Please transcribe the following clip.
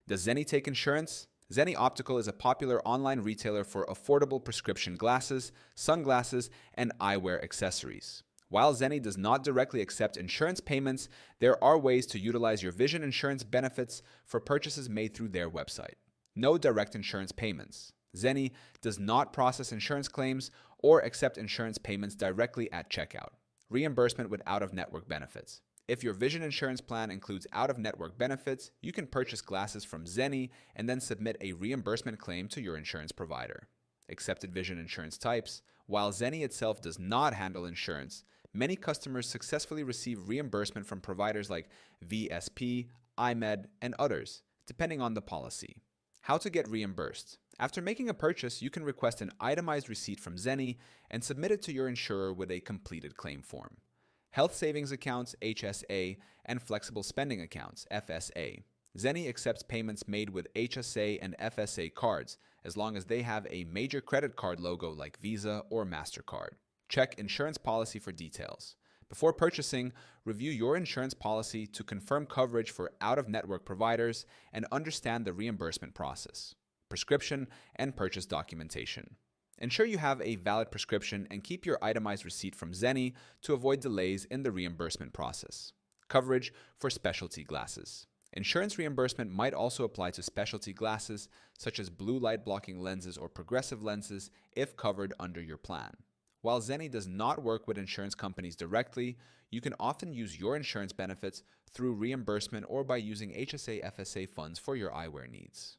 Does Zenni take insurance? Zenni Optical is a popular online retailer for affordable prescription glasses, sunglasses, and eyewear accessories. While Zenni does not directly accept insurance payments, there are ways to utilize your vision insurance benefits for purchases made through their website. No direct insurance payments. Zenni does not process insurance claims or accept insurance payments directly at checkout. Reimbursement with out-of-network benefits. If your vision insurance plan includes out-of-network benefits, you can purchase glasses from Zenni and then submit a reimbursement claim to your insurance provider. Accepted vision insurance types. While Zenni itself does not handle insurance, many customers successfully receive reimbursement from providers like VSP, iMed, and others, depending on the policy. How to get reimbursed. After making a purchase, you can request an itemized receipt from Zenni and submit it to your insurer with a completed claim form. Health savings accounts, HSA, and flexible spending accounts, FSA. Zenni accepts payments made with HSA and FSA cards, as long as they have a major credit card logo like Visa or MasterCard. Check insurance policy for details. Before purchasing, review your insurance policy to confirm coverage for out-of-network providers and understand the reimbursement process. Prescription and purchase documentation. Ensure you have a valid prescription and keep your itemized receipt from Zenni to avoid delays in the reimbursement process. Coverage for specialty glasses. Insurance reimbursement might also apply to specialty glasses such as blue light blocking lenses or progressive lenses if covered under your plan. While Zenni does not work with insurance companies directly, you can often use your insurance benefits through reimbursement or by using HSA/FSA funds for your eyewear needs.